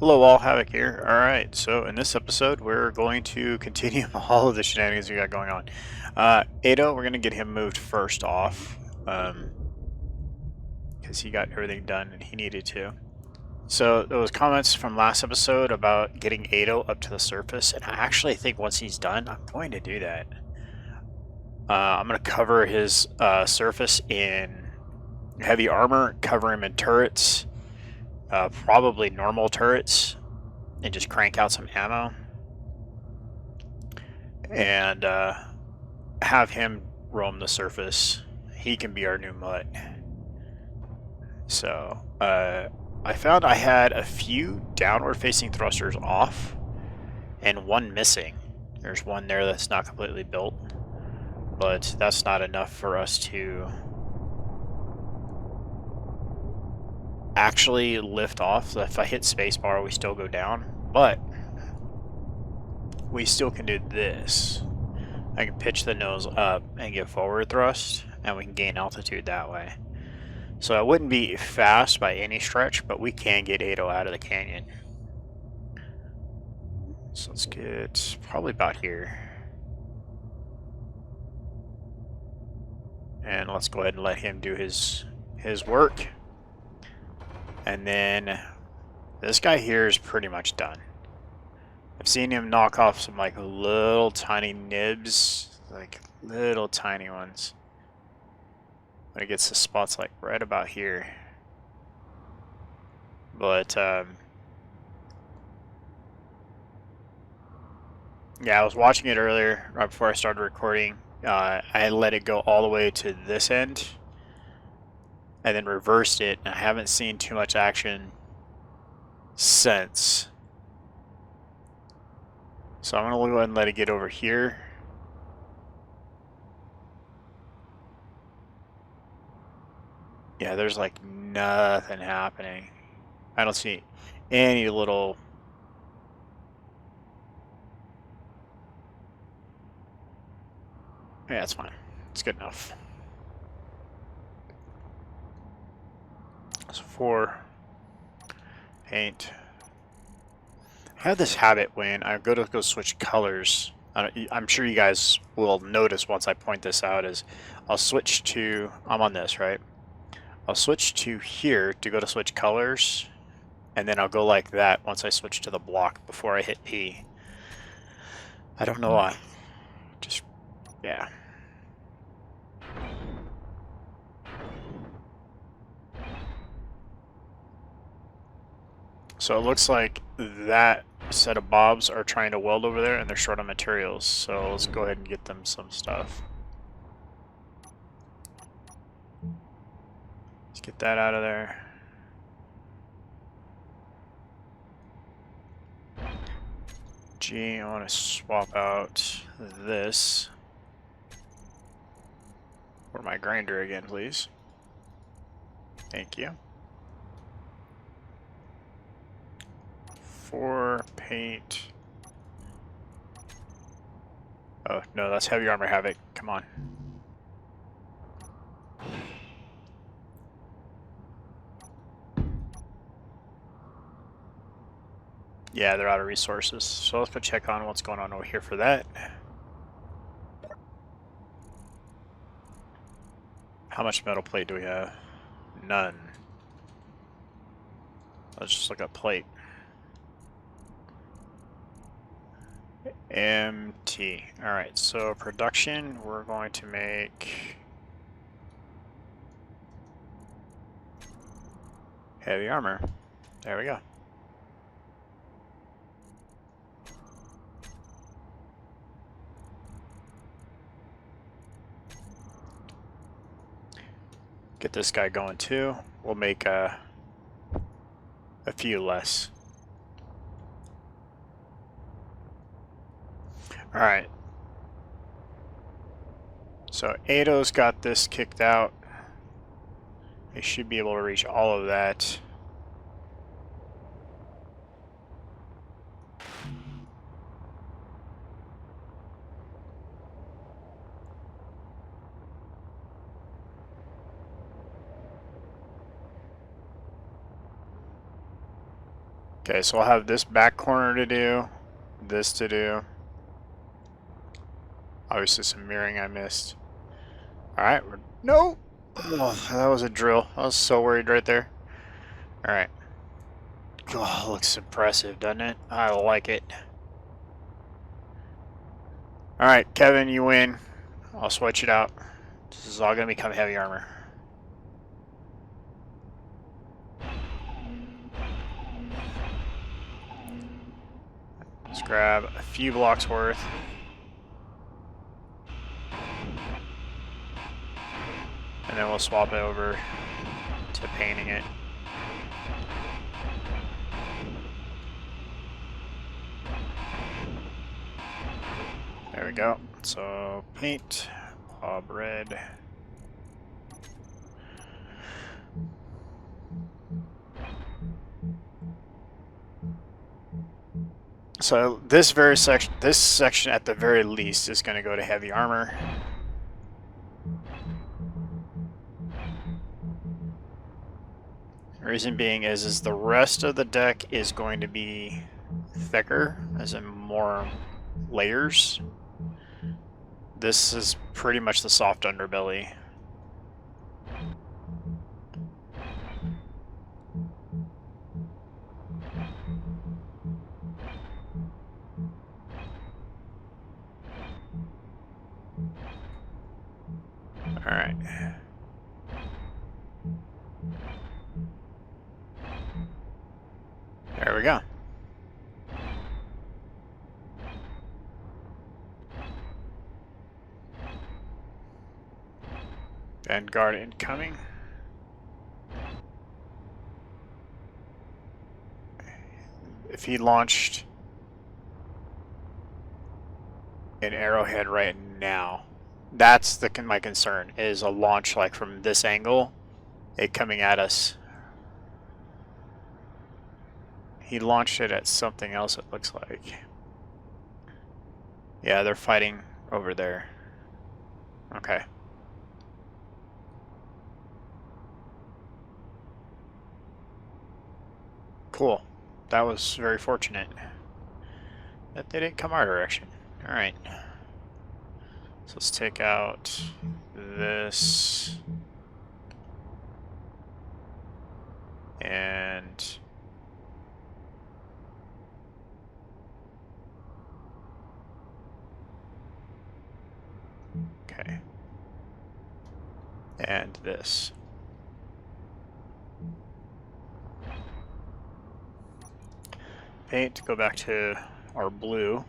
Hello all, Havoc here. Alright, so in this episode we're going to continue all of the shenanigans we got going on. Ado, we're going to get him moved first off, because he got everything done and he needed to. So there was comments from last episode about getting Ado up to the surface, and I actually think once he's done, I'm going to do that. I'm going to cover his surface in heavy armor, cover him in turrets, probably normal turrets, and just crank out some ammo. And have him roam the surface. He can be our new mutt. So, I found I had a few downward facing thrusters off and one missing. There's one there that's not completely built, but that's not enough for us to actually lift off. So if I hit spacebar, we still go down, but we still can do this. I can pitch the nose up and get forward thrust, and we can gain altitude that way. So it wouldn't be fast by any stretch, but we can get Ado out of the canyon. So let's get probably about here. And let's go ahead and let him do his work. And then this guy here is pretty much done. I've seen him knock off some like little tiny nibs, like little tiny ones. When it gets to spots like right about here. But yeah, I was watching it earlier, right before I started recording. I let it go all the way to this end, and then reversed it, and I haven't seen too much action since. So I'm going to go ahead and let it get over here. Yeah, there's like nothing happening. I don't see any little... Yeah, that's fine. It's good enough. So 4, paint. I have this habit when I go to switch colors. I'm sure you guys will notice once I point this out is I'll switch to, I'm on this, right? I'll switch to here to go to switch colors, and then I'll go like that once I switch to the block before I hit P. I don't know why. Just, yeah. So it looks like that set of bobs are trying to weld over there and they're short on materials. So let's go ahead and get them some stuff. Let's get that out of there. G, I want to swap out this for my grinder again, please. Thank you. 4 paint. Oh, no, that's heavy armor Havoc. Come on. Yeah, they're out of resources. So let's go check on what's going on over here for that. How much metal plate do we have? None. Let's just look at plate. Empty. Alright, so production, we're going to make heavy armor. There we go. Get this guy going too. We'll make a few less. Alright. So Ado's got this kicked out. They should be able to reach all of that. Okay, so I'll have this back corner to do, this to do. Obviously some mirroring I missed. Alright, no! Oh, that was a drill. I was so worried right there. Alright. Oh, looks impressive, doesn't it? I like it. Alright, Kevin, you win. I'll switch it out. This is all going to become heavy armor. Let's grab a few blocks worth. And then we'll swap it over to painting it. There we go. So paint, Bob red. So this section at the very least is going to go to heavy armor. Reason being is the rest of the deck is going to be thicker, as in more layers. This is pretty much the soft underbelly. All right. There we go. Vanguard incoming. If he launched an arrowhead right now, that's my concern, is a launch like from this angle, it coming at us. He launched it at something else, it looks like. Yeah, they're fighting over there. Okay. Cool. That was very fortunate that they didn't come our direction. Alright. So let's take out this. And okay. And this. Paint, go back to our blue.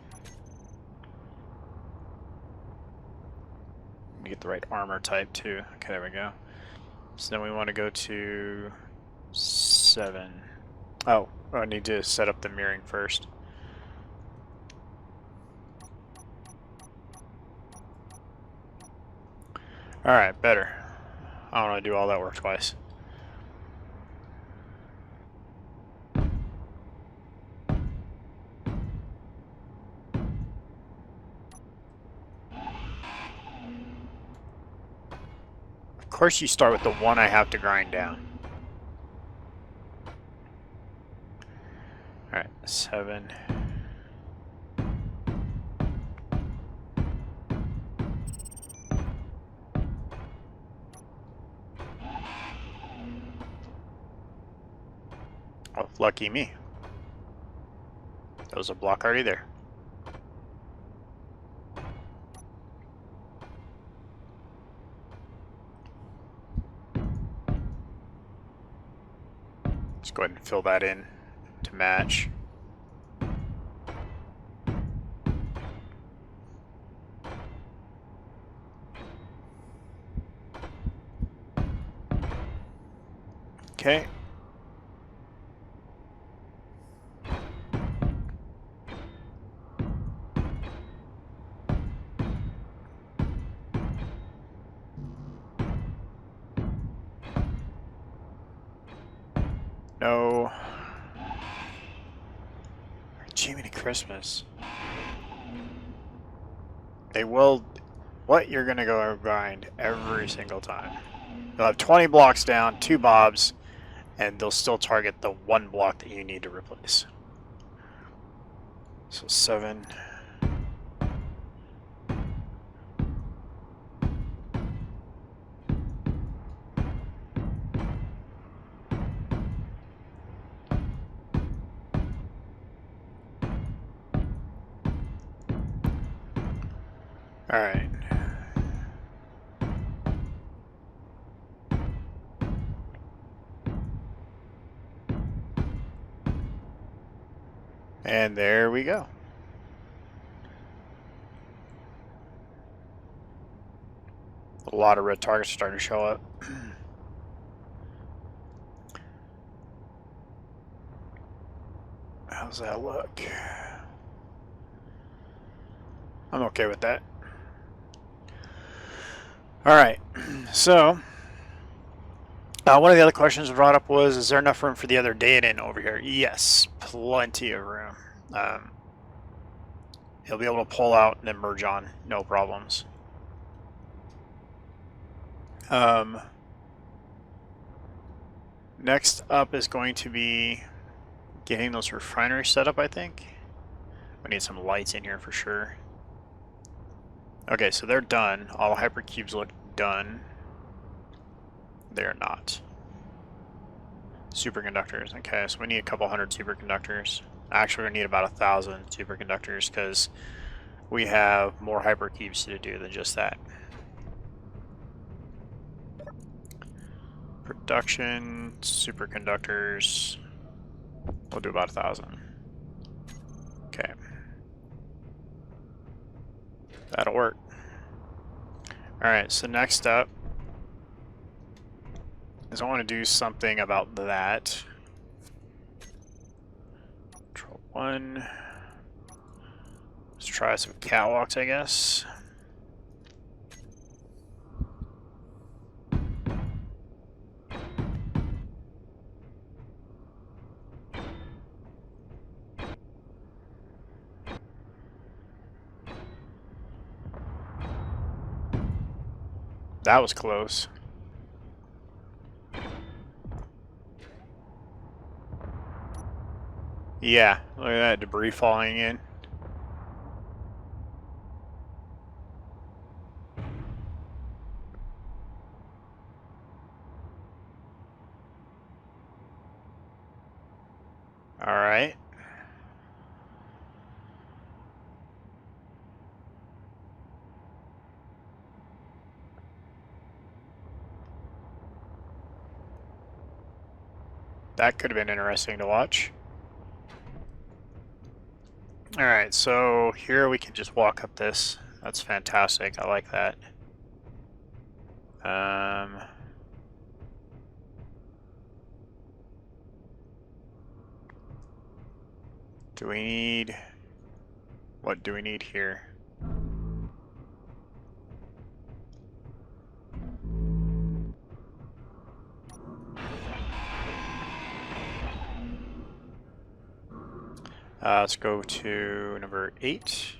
Get the right armor type too. Okay, there we go. So then we want to go to 7. Oh, I need to set up the mirroring first. Alright, better. I don't want to do all that work twice. Of course you start with the one I have to grind down. Alright, 7. Oh, lucky me. There was a block already there. Let's go ahead and fill that in to match. Okay. No. Jiminy Christmas. They will... What? You're gonna go grind every single time. You'll have 20 blocks down, 2 bobs, and they'll still target the 1 block that you need to replace. So 7. All right. And there we go. A lot of red targets are starting to show up. How's that look? I'm okay with that. All right, so one of the other questions brought up was, is there enough room for the other data in over here? Yes, plenty of room. He'll be able to pull out and then merge on, no problems. Next up is going to be getting those refineries set up, I think. We need some lights in here for sure. Okay, so they're done. All hypercubes look done. They're not. Superconductors. Okay, so we need a couple hundred superconductors. Actually, we need about 1,000 superconductors because we have more hypercubes to do than just that. Production, superconductors. We'll do about 1,000. Okay. That'll work. Alright, so next up is I want to do something about that. Control 1. Let's try some catwalks, I guess. That was close. Yeah, look at that debris falling in. All right. That could have been interesting to watch. Alright, so here we can just walk up this. That's fantastic. I like that. Do we need... What do we need here? Let's go to number 8.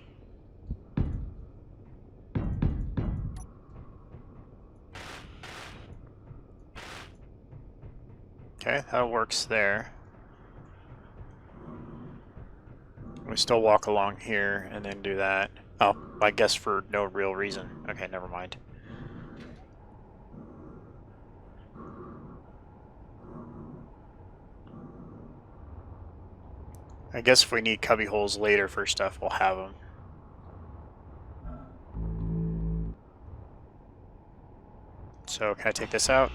Okay, that works there. We still walk along here and then do that. Oh, I guess for no real reason. Okay, never mind. I guess if we need cubby holes later for stuff, we'll have them. So can I take this out?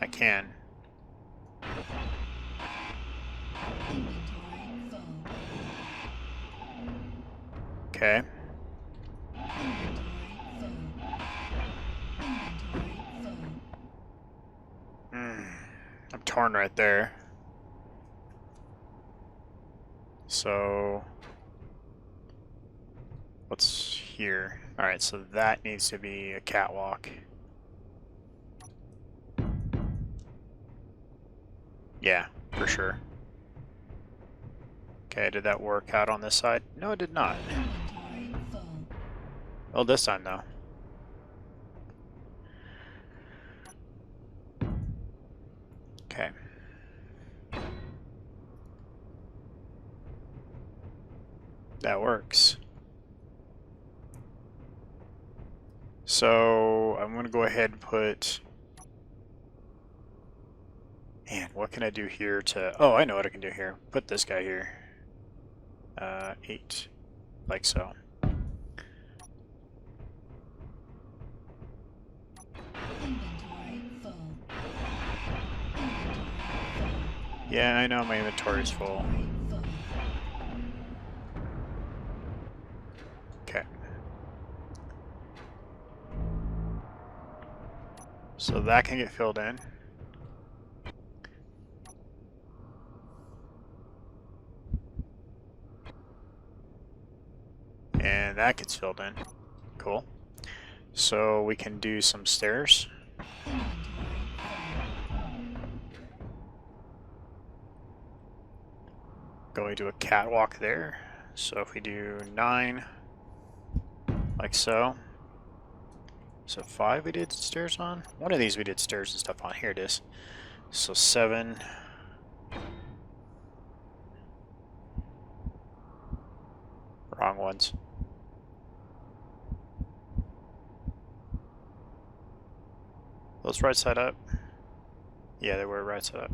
I can. Okay. I'm torn right there. So what's here? Alright, so that needs to be a catwalk. Yeah, for sure. Okay, did that work out on this side? No, it did not. Oh, this time though. Okay. That works. So I'm going to go ahead and put... Man, what can I do here to... Oh, I know what I can do here. Put this guy here. 8. Like so. Yeah, I know my inventory's full. Okay. So that can get filled in. And that gets filled in. Cool. So we can do some stairs. Going to a catwalk there. So if we do 9, like so. So 5 we did stairs on. One of these we did stairs and stuff on. Here it is. So 7. Wrong ones. Those right side up? Yeah, they were right side up.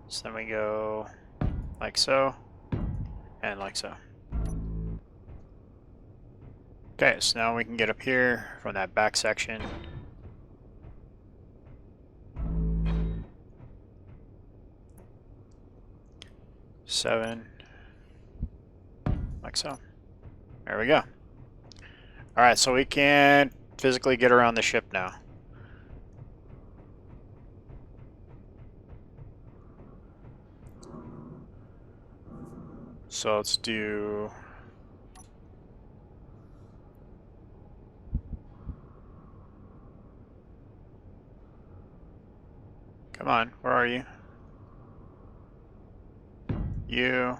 So then we go like so, and like so. Okay, so now we can get up here from that back section. Seven, like so. There we go. Alright, so we can physically get around the ship now. So let's do... Come on, where are you? You.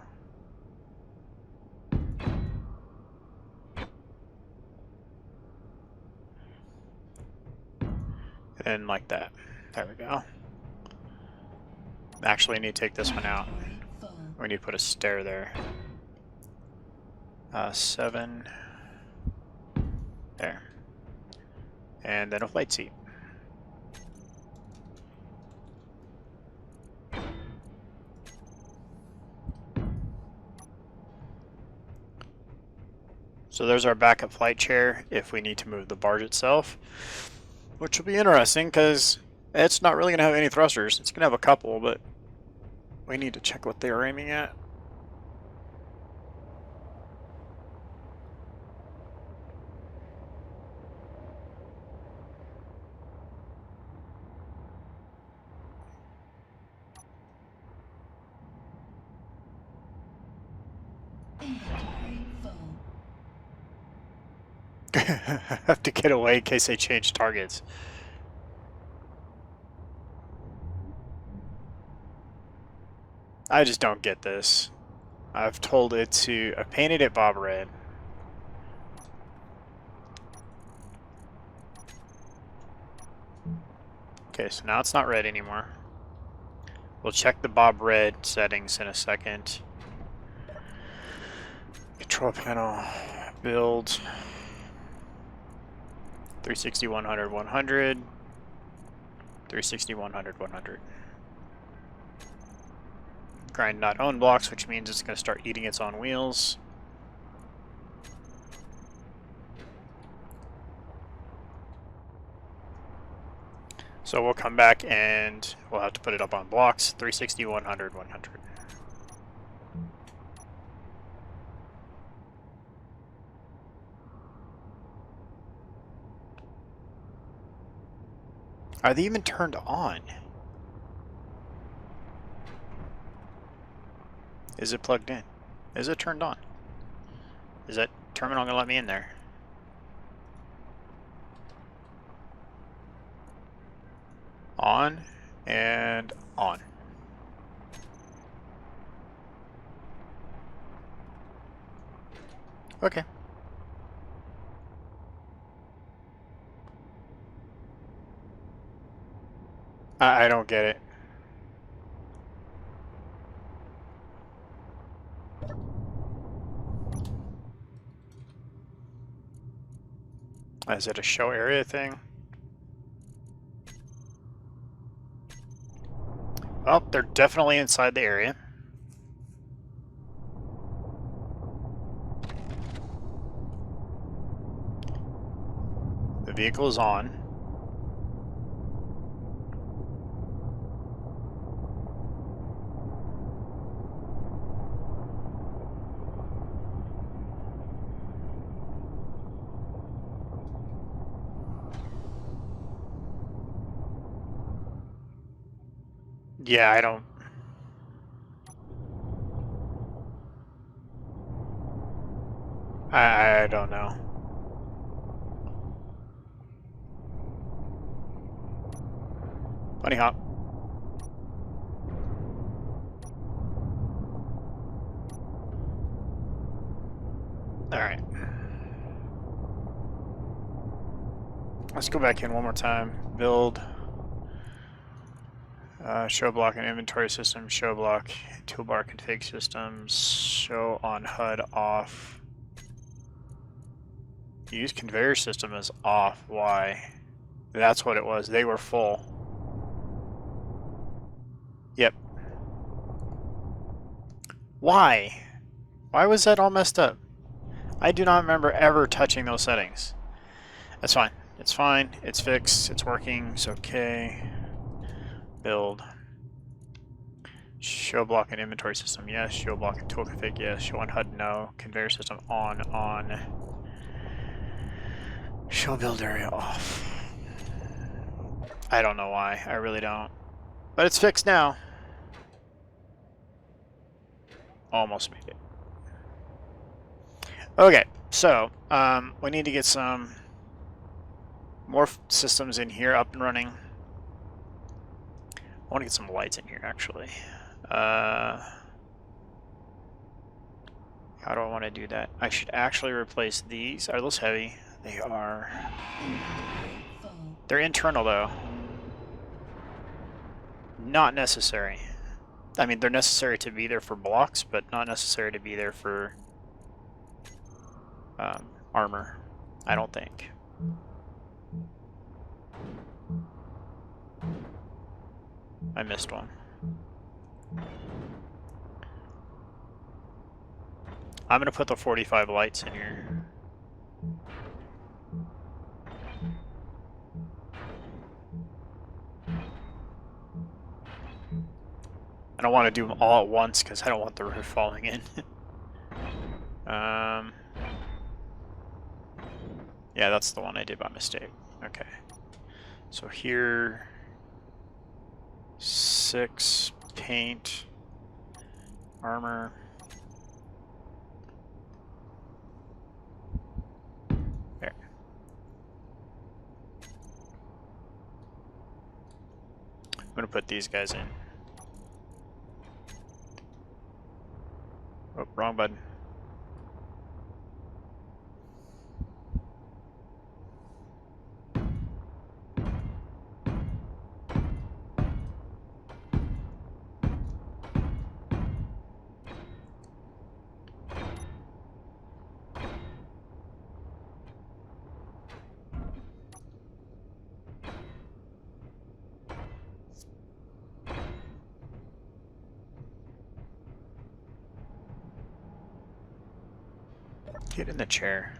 And like that. There we go. Actually, I need to take this one out. We need to put a stair there. 7. There. And then a flight seat. So there's our backup flight chair if we need to move the barge itself. Which will be interesting because it's not really going to have any thrusters. It's going to have a couple, but we need to check what they're aiming at. Have to get away in case they change targets. I just don't get this. I've told it to... I painted it Bob red. Okay, so now it's not red anymore. We'll check the Bob red settings in a second. Control panel, build, 360, 100, 100, 360, 100, 100. Grind not own blocks, which means it's going to start eating its own wheels. So we'll come back and we'll have to put it up on blocks, 360, 100, 100. Are they even turned on? Is it plugged in? Is it turned on? Is that terminal gonna let me in there? On and on. Okay. I don't get it. Is it a show area thing? Oh, they're definitely inside the area. The vehicle is on. Yeah, I don't... I don't know. Bunny hop. Alright. Let's go back in one more time. Build. Show block and inventory system. Show block. Toolbar config systems. Show on HUD off. Use conveyor system as off. Why? That's what it was. They were full. Yep. Why? Why was that all messed up? I do not remember ever touching those settings. That's fine. It's fine. It's fixed. It's working. It's okay. Build. Show block and inventory system, yes. Show block and tool config, yes. Show on HUD, no. Conveyor system on. Show build area off. I don't know why. I really don't. But it's fixed now. Almost made it. Okay, so we need to get some more systems in here up and running. I want to get some lights in here, actually. How do I want to do that? I should actually replace these. Are those heavy? They are. They're internal, though. Not necessary. I mean, they're necessary to be there for blocks, but not necessary to be there for armor, I don't think. I missed one. I'm gonna put the 45 lights in here. I don't want to do them all at once because I don't want the roof falling in. Yeah, that's the one I did by mistake. Okay. So here, 6 paint, armor. There. I'm gonna put these guys in. Oh, wrong button. Get in the chair.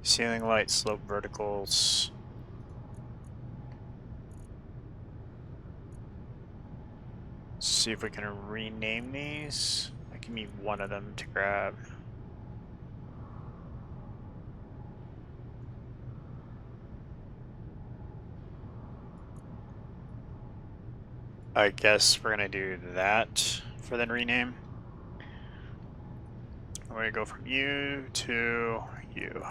Ceiling light, slope verticals. See if we can rename these. That can be one of them to grab. I guess we're gonna do that for the rename. We're gonna go from you to you.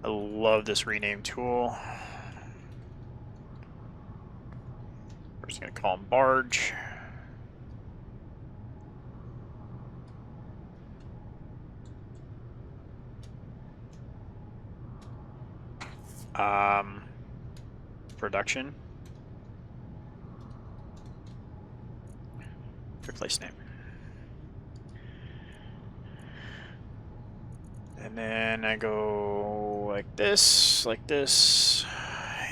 I love this rename tool. We're just gonna call him Barge. with production. Replace name. And then I go like this,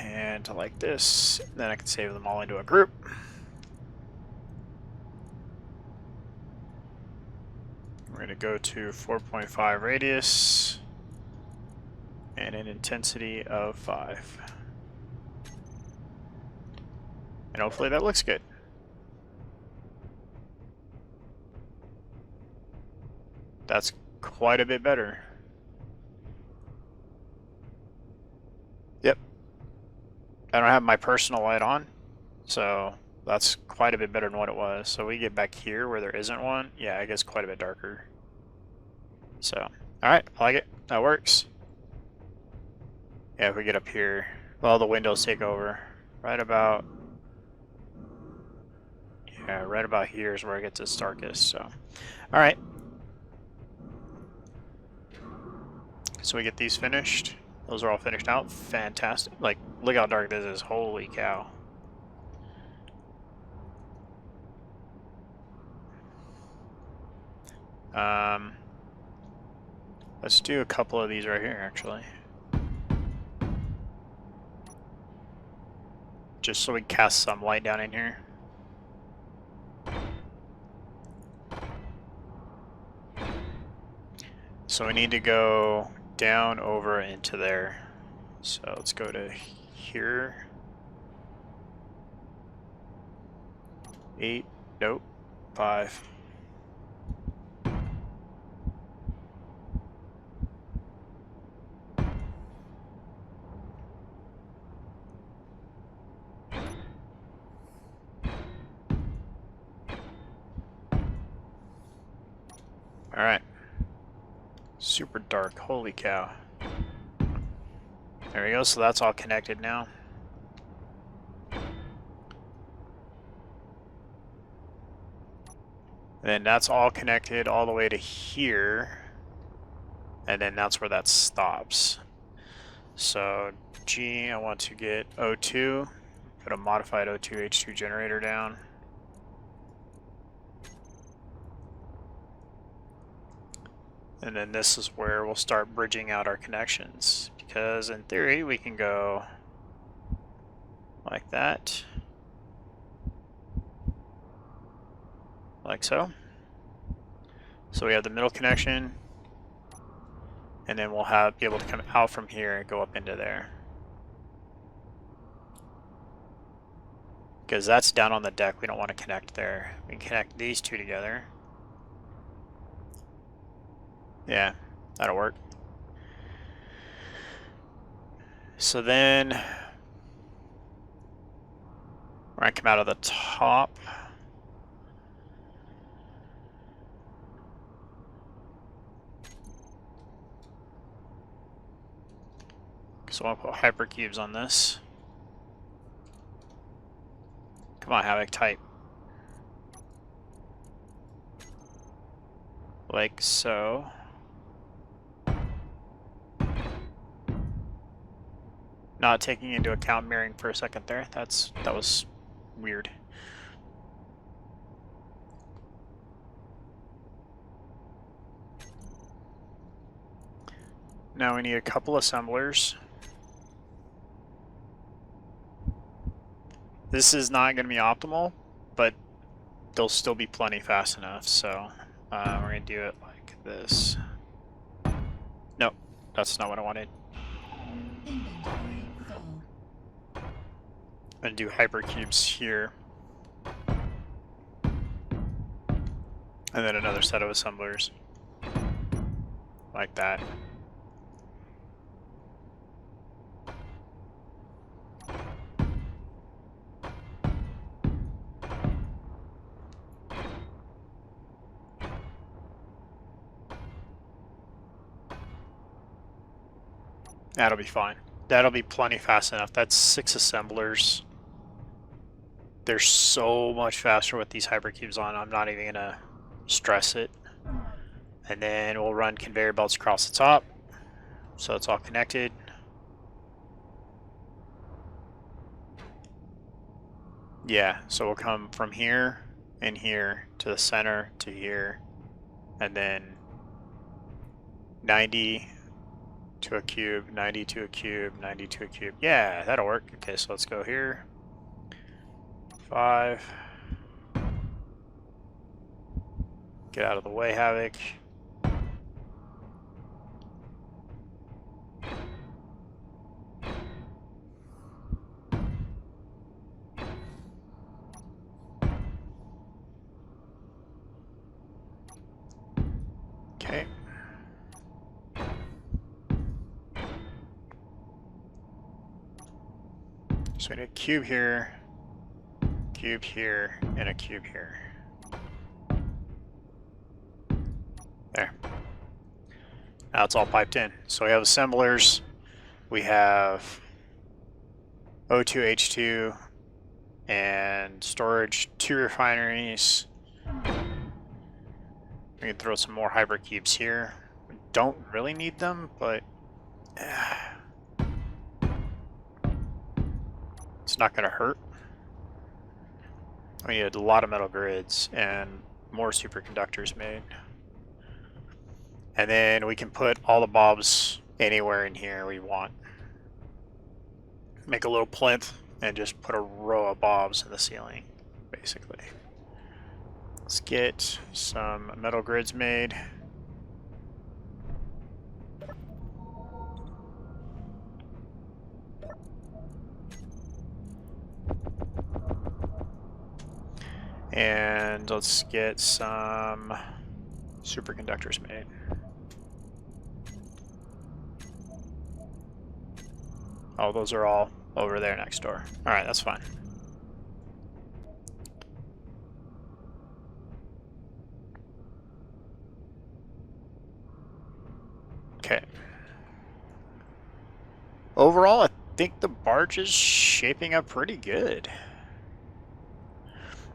and like this. Then I can save them all into a group. We're going to go to 4.5 radius and an intensity of 5. And hopefully that looks good. That's quite a bit better. Yep. I don't have my personal light on, so that's quite a bit better than what it was. So we get back here where there isn't one. Yeah, it gets quite a bit darker. So, alright, I like it. That works. Yeah, if we get up here, well, the windows take over. Right about here is where it gets its darkest. So, alright. So we get these finished. Those are all finished out. Fantastic. Like, look how dark this is. Holy cow. Let's do a couple of these right here, actually. Just so we cast some light down in here. So we need to go down over into there. So let's go to here. 8, nope, 5. Alright. Super dark, holy cow. There we go, so that's all connected now. And then that's all connected all the way to here. And then that's where that stops. So G, I want to get O2. Put a modified O2 H2 generator down. And then this is where we'll start bridging out our connections. Because in theory, we can go like that. Like so. So we have the middle connection. And then we'll be able to come out from here and go up into there. Because that's down on the deck, we don't want to connect there. We can connect these two together. Yeah, that'll work. So then we're going to come out of the top. So I'll put hypercubes on this. Come on, Havoc, type. Like so. Not taking into account mirroring for a second there. That was weird. Now we need a couple assemblers. This is not going to be optimal, but they'll still be plenty fast enough. So we're going to do it like this. Nope, that's not what I wanted. I'm going to do hypercubes here. And then another set of assemblers. Like that. That'll be fine. That'll be plenty fast enough. That's 6 assemblers. They're so much faster with these hypercubes on, I'm not even gonna stress it. And then we'll run conveyor belts across the top, so it's all connected. Yeah, so we'll come from here and here to the center to here, and then 90 to a cube, 90 to a cube, 90 to a cube. Yeah, that'll work. Okay, so let's go here. 5. Get out of the way, Havoc. Okay. So we need a cube here, and a cube here. There. Now it's all piped in. So we have assemblers. We have O2H2 and storage, 2 refineries. We can throw some more hypercubes here. We don't really need them, but it's not going to hurt. We need a lot of metal grids and more superconductors made. And then we can put all the bobs anywhere in here we want. Make a little plinth and just put a row of bobs in the ceiling, basically. Let's get some metal grids made. And let's get some superconductors made. Oh, those are all over there next door. Alright, that's fine. Okay. Overall, I think the barge is shaping up pretty good.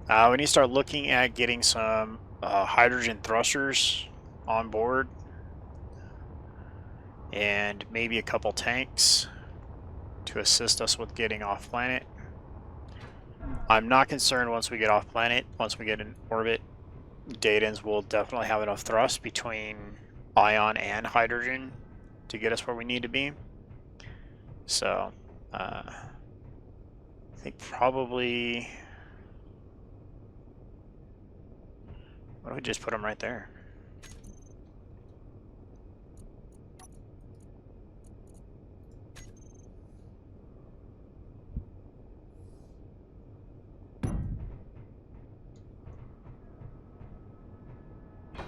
We need to start looking at getting some hydrogen thrusters on board. And maybe a couple tanks to assist us with getting off planet. I'm not concerned once we get off planet. Once we get in orbit, Datans will definitely have enough thrust between ion and hydrogen to get us where we need to be. So, I think probably... Why don't we just put them right there?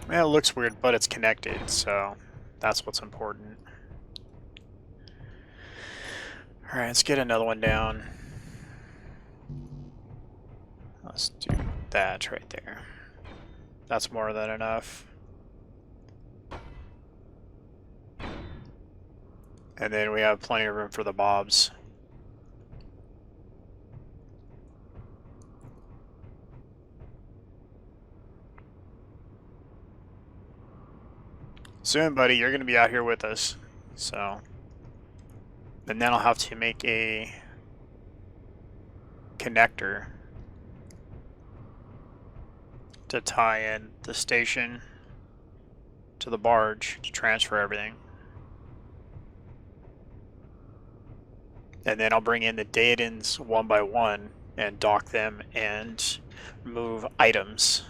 Well, it looks weird, but it's connected, so that's what's important. Alright, let's get another one down. Let's do that right there. That's more than enough. And then we have plenty of room for the bobs. Soon, buddy, you're going to be out here with us. So, and then I'll have to make a connector to tie in the station to the barge to transfer everything. And then I'll bring in the Datans one by one and dock them and move items.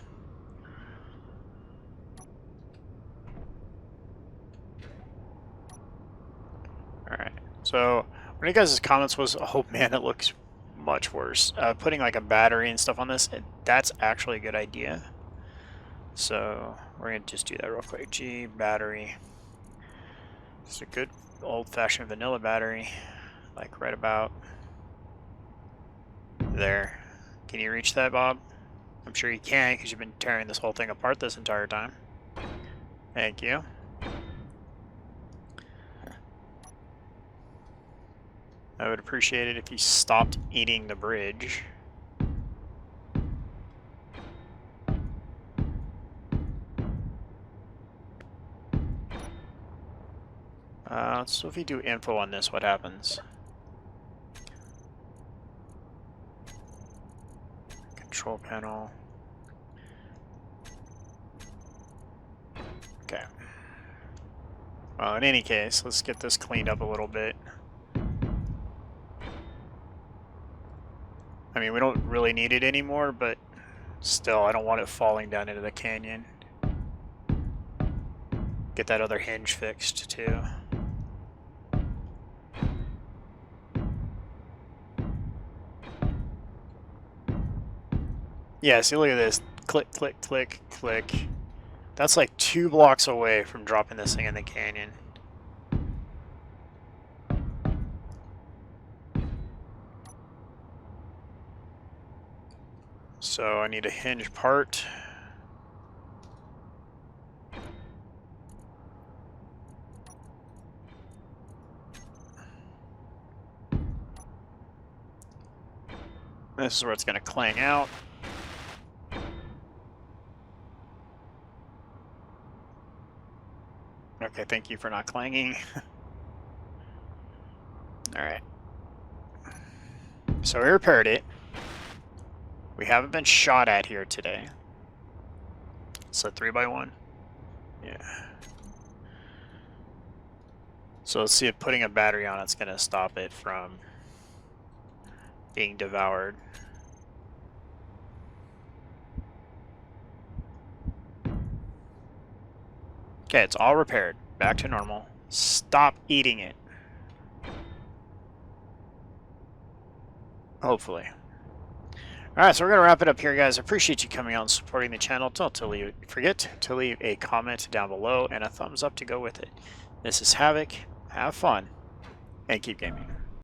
Alright, so one of you guys' comments was, oh man, it looks much worse. Putting like a battery and stuff on this, that's actually a good idea. So we're going to just do that real quick. G, battery. It's a good old-fashioned vanilla battery, like right about there. Can you reach that, Bob? I'm sure you can, because you've been tearing this whole thing apart this entire time. Thank you. I would appreciate it if you stopped eating the bridge. So if you do info on this, what happens? control panel. Okay. Well, in any case, let's get this cleaned up a little bit. I mean, we don't really need it anymore, but still, I don't want it falling down into the canyon. Get that other hinge fixed, too. Yeah, see, look at this. Click, click, click, click. That's like 2 blocks away from dropping this thing in the canyon. So I need a hinge part. This is where it's going to clang out. Okay, thank you for not clanging. Alright. So we repaired it. We haven't been shot at here today. It's a 3x1. Yeah. So let's see if putting a battery on it's going to stop it from being devoured. Okay, it's all repaired. Back to normal. Stop eating it. Hopefully. Alright, so we're going to wrap it up here, guys. I appreciate you coming out and supporting the channel. Don't forget to leave a comment down below and a thumbs up to go with it. This is Havoc. Have fun, and keep gaming.